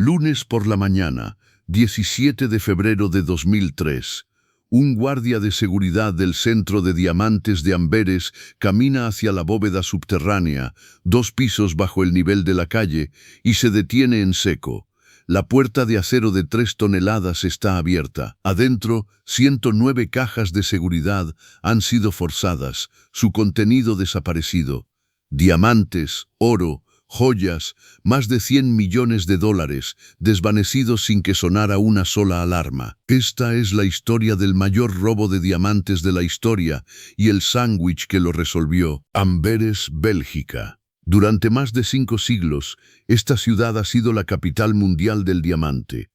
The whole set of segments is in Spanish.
Lunes por la mañana, 17 de febrero de 2003. Un guardia de seguridad del Centro de Diamantes de Amberes camina hacia la bóveda subterránea, 2 pisos bajo el nivel de la calle, y se detiene en seco. La puerta de acero de 3 toneladas está abierta. Adentro, 109 cajas de seguridad han sido forzadas, su contenido desaparecido. Diamantes, oro, joyas, más de 100 millones de dólares, desvanecidos sin que sonara una sola alarma. Esta es la historia del mayor robo de diamantes de la historia y el sándwich que lo resolvió. Amberes, Bélgica. Durante más de 5 siglos, esta ciudad ha sido la capital mundial del diamante.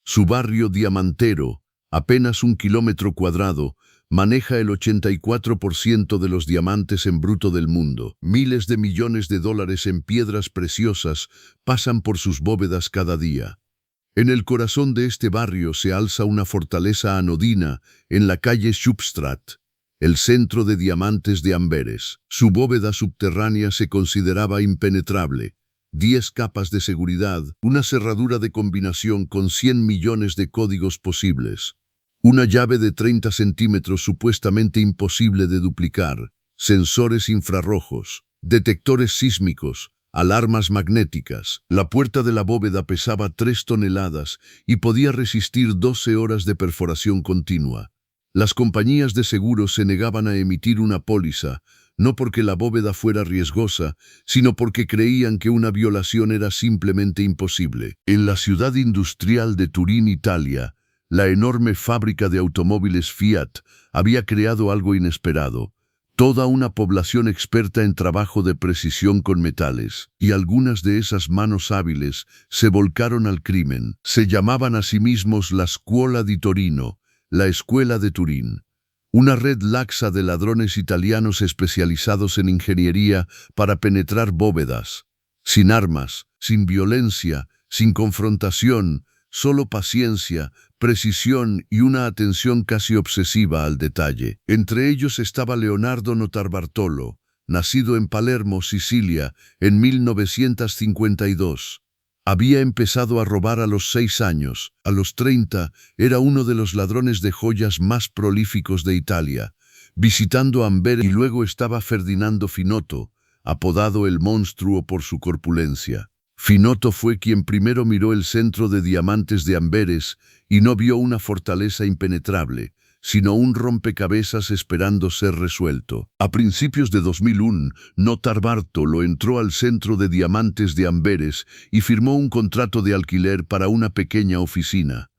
Su barrio diamantero, apenas 1 kilómetro cuadrado, maneja el 84% de los diamantes en bruto del mundo. Miles de millones de dólares en piedras preciosas pasan por sus bóvedas cada día. En el corazón de este barrio se alza una fortaleza anodina en la calle Schupstrat, el centro de diamantes de Amberes. Su bóveda subterránea se consideraba impenetrable. 10 capas de seguridad, una cerradura de combinación con 100 millones de códigos posibles. Una llave de 30 centímetros supuestamente imposible de duplicar, sensores infrarrojos, detectores sísmicos, alarmas magnéticas. La puerta de la bóveda pesaba 3 toneladas y podía resistir 12 horas de perforación continua. Las compañías de seguros se negaban a emitir una póliza, no porque la bóveda fuera riesgosa, sino porque creían que una violación era simplemente imposible. En la ciudad industrial de Turín, Italia, la enorme fábrica de automóviles Fiat había creado algo inesperado, toda una población experta en trabajo de precisión con metales, y algunas de esas manos hábiles se volcaron al crimen. Se llamaban a sí mismos la Scuola di Torino, la Escuela de Turín, una red laxa de ladrones italianos especializados en ingeniería para penetrar bóvedas, sin armas, sin violencia, sin confrontación, solo paciencia, precisión y una atención casi obsesiva al detalle. Entre ellos estaba Leonardo Notarbartolo, nacido en Palermo, Sicilia, en 1952. Había empezado a robar a los 6 años. A los 30 era uno de los ladrones de joyas más prolíficos de Italia, visitando Amberes, y luego estaba Ferdinando Finotto, apodado el Monstruo por su corpulencia. Finotto fue quien primero miró el centro de diamantes de Amberes y no vio una fortaleza impenetrable, sino un rompecabezas esperando ser resuelto. A principios de 2001, Notarbartolo entró al centro de diamantes de Amberes y firmó un contrato de alquiler para una pequeña oficina.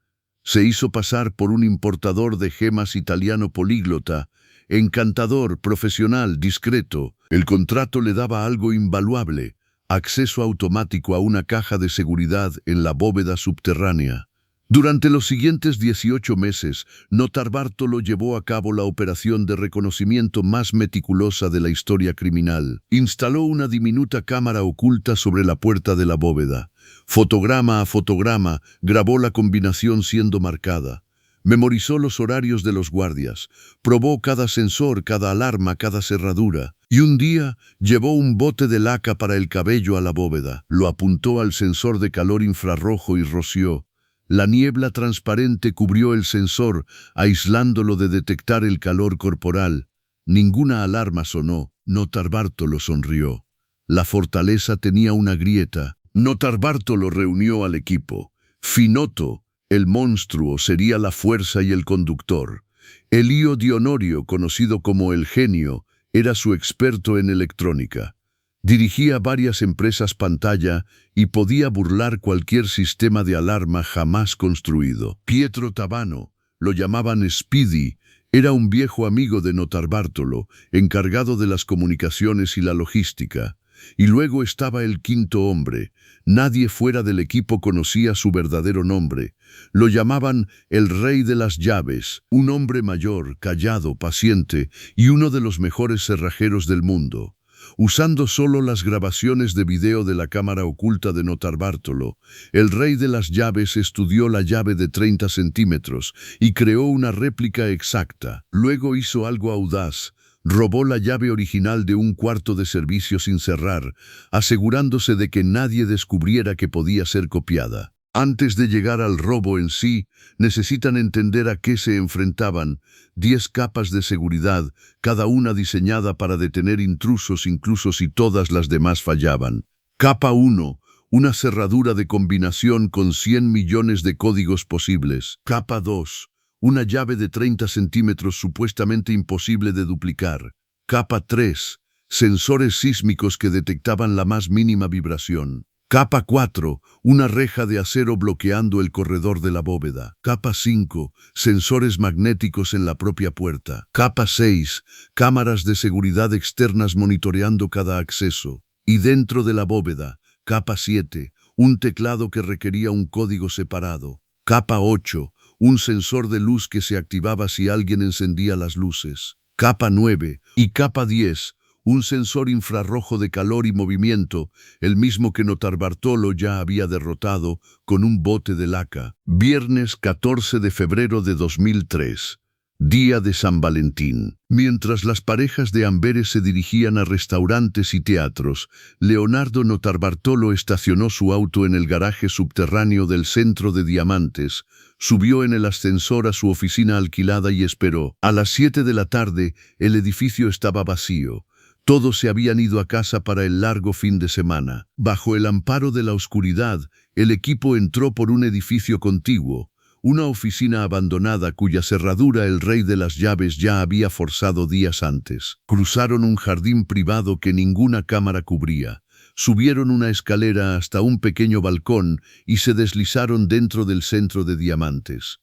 Se hizo pasar por un importador de gemas italiano políglota, encantador, profesional, discreto. El contrato le daba algo invaluable: acceso automático a una caja de seguridad en la bóveda subterránea. Durante los siguientes 18 meses, Notarbartolo llevó a cabo la operación de reconocimiento más meticulosa de la historia criminal. Instaló una diminuta cámara oculta sobre la puerta de la bóveda. Fotograma a fotograma, grabó la combinación siendo marcada. Memorizó los horarios de los guardias, probó cada sensor, cada alarma, cada cerradura. Y un día llevó un bote de laca para el cabello a la bóveda. Lo apuntó al sensor de calor infrarrojo y roció. La niebla transparente cubrió el sensor, aislándolo de detectar el calor corporal. Ninguna alarma sonó. Notarbartolo sonrió. La fortaleza tenía una grieta. Notarbartolo reunió al equipo. Finotto, el monstruo, sería la fuerza y el conductor. Elio Dionorio, conocido como el genio, era su experto en electrónica. Dirigía varias empresas pantalla y podía burlar cualquier sistema de alarma jamás construido. Pietro Tabano, lo llamaban Speedy, era un viejo amigo de Notarbartolo, encargado de las comunicaciones y la logística. Y luego estaba el quinto hombre. Nadie fuera del equipo conocía su verdadero nombre. Lo llamaban el Rey de las Llaves, un hombre mayor, callado, paciente y uno de los mejores cerrajeros del mundo. Usando solo las grabaciones de video de la cámara oculta de Notarbartolo, el Rey de las Llaves estudió la llave de 30 centímetros y creó una réplica exacta. Luego hizo algo audaz. Robó la llave original de un cuarto de servicio sin cerrar, asegurándose de que nadie descubriera que podía ser copiada. Antes de llegar al robo en sí, necesitan entender a qué se enfrentaban. 10 capas de seguridad, cada una diseñada para detener intrusos incluso si todas las demás fallaban. Capa 1. Una cerradura de combinación con 100 millones de códigos posibles. Capa 2. Una llave de 30 centímetros supuestamente imposible de duplicar. Capa 3. Sensores sísmicos que detectaban la más mínima vibración. Capa 4. Una reja de acero bloqueando el corredor de la bóveda. Capa 5. Sensores magnéticos en la propia puerta. Capa 6. Cámaras de seguridad externas monitoreando cada acceso. Y dentro de la bóveda, capa 7. Un teclado que requería un código separado. Capa 8. Un sensor de luz que se activaba si alguien encendía las luces. Capa 9. Y capa 10. Un sensor infrarrojo de calor y movimiento, el mismo que Notarbartolo ya había derrotado con un bote de laca. Viernes 14 de febrero de 2003, día de San Valentín. Mientras las parejas de Amberes se dirigían a restaurantes y teatros, Leonardo Notarbartolo estacionó su auto en el garaje subterráneo del Centro de Diamantes, subió en el ascensor a su oficina alquilada y esperó. A las 7 de la tarde, el edificio estaba vacío. Todos se habían ido a casa para el largo fin de semana. Bajo el amparo de la oscuridad, el equipo entró por un edificio contiguo, una oficina abandonada cuya cerradura el rey de las llaves ya había forzado días antes. Cruzaron un jardín privado que ninguna cámara cubría. Subieron una escalera hasta un pequeño balcón y se deslizaron dentro del Centro de Diamantes.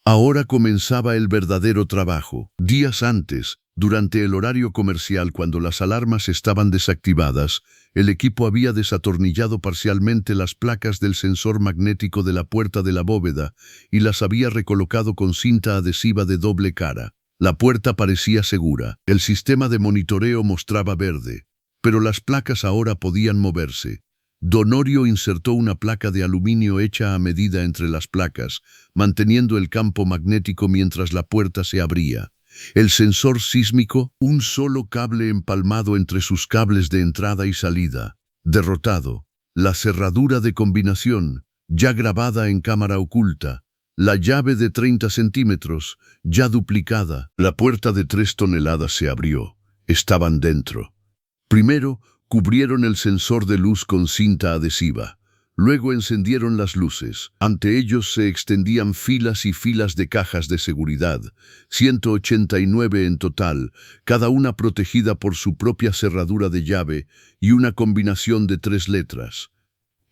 Ahora comenzaba el verdadero trabajo. Días antes, durante el horario comercial cuando las alarmas estaban desactivadas, el equipo había desatornillado parcialmente las placas del sensor magnético de la puerta de la bóveda y las había recolocado con cinta adhesiva de doble cara. La puerta parecía segura. El sistema de monitoreo mostraba verde, pero las placas ahora podían moverse. Donorio insertó una placa de aluminio hecha a medida entre las placas, manteniendo el campo magnético mientras la puerta se abría. El sensor sísmico, un solo cable empalmado entre sus cables de entrada y salida. Derrotado. La cerradura de combinación, ya grabada en cámara oculta. La llave de 30 centímetros, ya duplicada. La puerta de 3 toneladas se abrió. Estaban dentro. Primero, cubrieron el sensor de luz con cinta adhesiva. Luego encendieron las luces. Ante ellos se extendían filas y filas de cajas de seguridad, 189 en total, cada una protegida por su propia cerradura de llave y una combinación de 3 letras.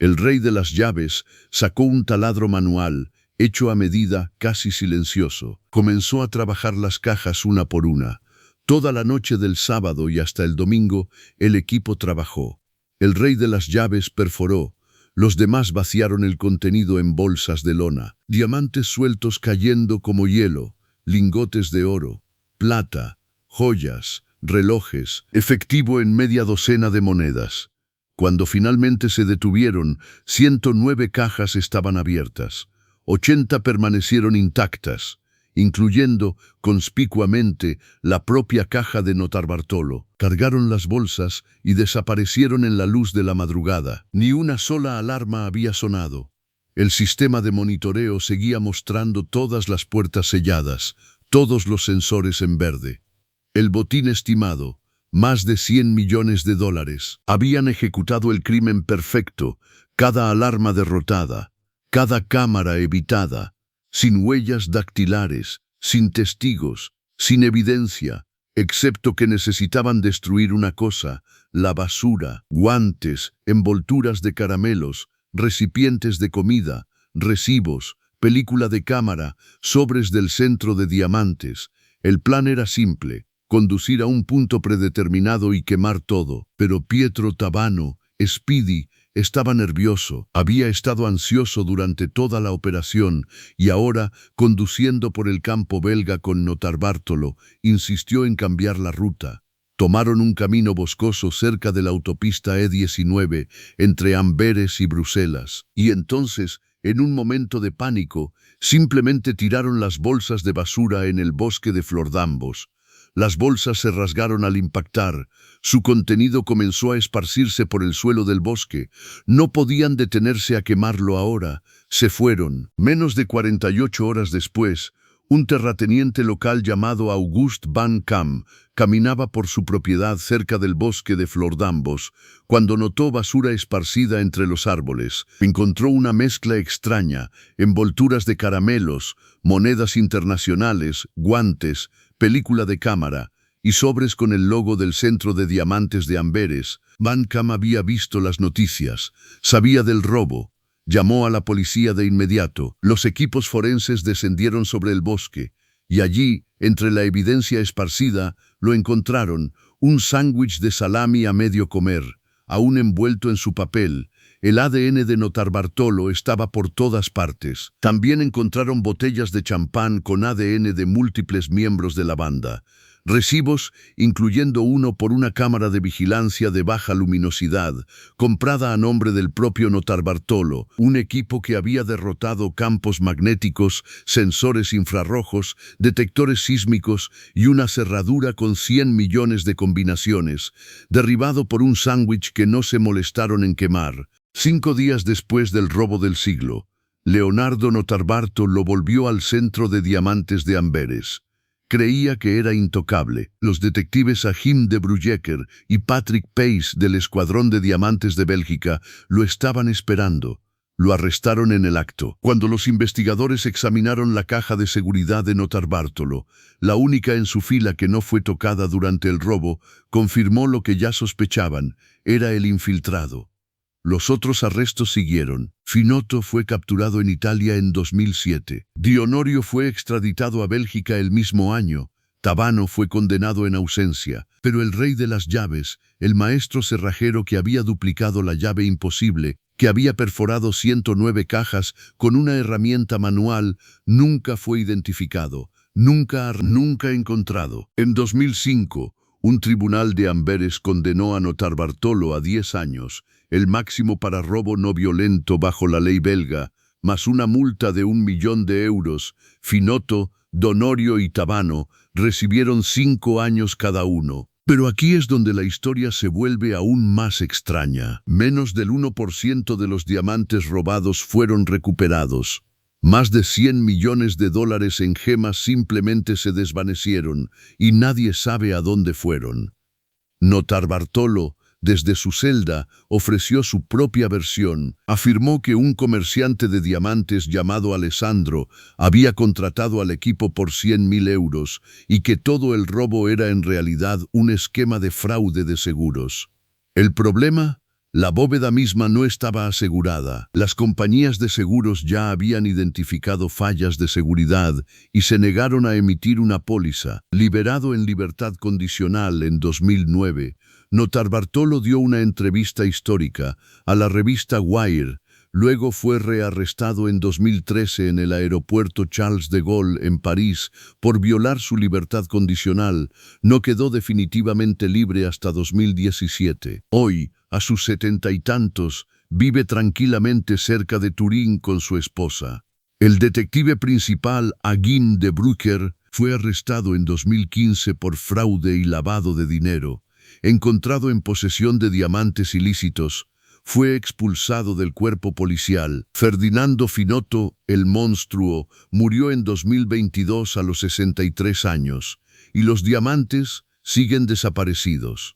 El rey de las llaves sacó un taladro manual, hecho a medida, casi silencioso. Comenzó a trabajar las cajas una por una. Toda la noche del sábado y hasta el domingo, el equipo trabajó. El rey de las llaves perforó. Los demás vaciaron el contenido en bolsas de lona. Diamantes sueltos cayendo como hielo, lingotes de oro, plata, joyas, relojes, efectivo en media docena de monedas. Cuando finalmente se detuvieron, 109 cajas estaban abiertas. 80 permanecieron intactas, incluyendo, conspicuamente, la propia caja de Notarbartolo. Cargaron las bolsas y desaparecieron en la luz de la madrugada. Ni una sola alarma había sonado. El sistema de monitoreo seguía mostrando todas las puertas selladas, todos los sensores en verde. El botín estimado, más de 100 millones de dólares. Habían ejecutado el crimen perfecto, cada alarma derrotada, cada cámara evitada, sin huellas dactilares, sin testigos, sin evidencia, excepto que necesitaban destruir una cosa, la basura, guantes, envolturas de caramelos, recipientes de comida, recibos, película de cámara, sobres del Centro de Diamantes. El plan era simple, conducir a un punto predeterminado y quemar todo. Pero Pietro Tabano, Speedy, estaba nervioso, había estado ansioso durante toda la operación y ahora, conduciendo por el campo belga con Notarbartolo, insistió en cambiar la ruta. Tomaron un camino boscoso cerca de la autopista E19 entre Amberes y Bruselas. Y entonces, en un momento de pánico, simplemente tiraron las bolsas de basura en el bosque de Flordambos. Las bolsas se rasgaron al impactar. Su contenido comenzó a esparcirse por el suelo del bosque. No podían detenerse a quemarlo ahora. Se fueron. Menos de 48 horas después, un terrateniente local llamado August Van Kam caminaba por su propiedad cerca del bosque de Flordambos cuando notó basura esparcida entre los árboles. Encontró una mezcla extraña, envolturas de caramelos, monedas internacionales, guantes, película de cámara y sobres con el logo del Centro de Diamantes de Amberes. Van Kam había visto las noticias, sabía del robo. Llamó a la policía de inmediato. Los equipos forenses descendieron sobre el bosque y allí, entre la evidencia esparcida, lo encontraron, un sándwich de salami a medio comer, aún envuelto en su papel. El ADN de Notarbartolo estaba por todas partes. También encontraron botellas de champán con ADN de múltiples miembros de la banda. Recibos, incluyendo uno por una cámara de vigilancia de baja luminosidad, comprada a nombre del propio Notarbartolo, un equipo que había derrotado campos magnéticos, sensores infrarrojos, detectores sísmicos y una cerradura con 100 millones de combinaciones, derribado por un sándwich que no se molestaron en quemar. 5 días después del robo del siglo, Leonardo Notarbartolo volvió al Centro de Diamantes de Amberes. Creía que era intocable. Los detectives Achim de Brujeker y Patrick Pace del Escuadrón de Diamantes de Bélgica lo estaban esperando. Lo arrestaron en el acto. Cuando los investigadores examinaron la caja de seguridad de Notarbartolo, la única en su fila que no fue tocada durante el robo, confirmó lo que ya sospechaban: era el infiltrado. Los otros arrestos siguieron. Finotto fue capturado en Italia en 2007. Dionorio fue extraditado a Bélgica el mismo año. Tabano fue condenado en ausencia. Pero el rey de las llaves, el maestro cerrajero que había duplicado la llave imposible, que había perforado 109 cajas con una herramienta manual, nunca fue identificado, nunca encontrado. En 2005, un tribunal de Amberes condenó a Notarbartolo a 10 años, el máximo para robo no violento bajo la ley belga, más una multa de 1 millón de euros. Finotto, Donorio y Tabano recibieron 5 años cada uno. Pero aquí es donde la historia se vuelve aún más extraña. Menos del 1% de los diamantes robados fueron recuperados. Más de 100 millones de dólares en gemas simplemente se desvanecieron y nadie sabe a dónde fueron. Notarbartolo, desde su celda, ofreció su propia versión. Afirmó que un comerciante de diamantes llamado Alessandro había contratado al equipo por 100.000 euros y que todo el robo era en realidad un esquema de fraude de seguros. ¿El problema? La bóveda misma no estaba asegurada. Las compañías de seguros ya habían identificado fallas de seguridad y se negaron a emitir una póliza. Liberado en libertad condicional en 2009, Notarbartolo dio una entrevista histórica a la revista Wire. Luego fue rearrestado en 2013 en el aeropuerto Charles de Gaulle en París por violar su libertad condicional. No quedó definitivamente libre hasta 2017. Hoy, a sus 70 y tantos, vive tranquilamente cerca de Turín con su esposa. El detective principal, Achim de Brujeker, fue arrestado en 2015 por fraude y lavado de dinero. Encontrado en posesión de diamantes ilícitos, fue expulsado del cuerpo policial. Ferdinando Finotto, el monstruo, murió en 2022 a los 63 años, y los diamantes siguen desaparecidos.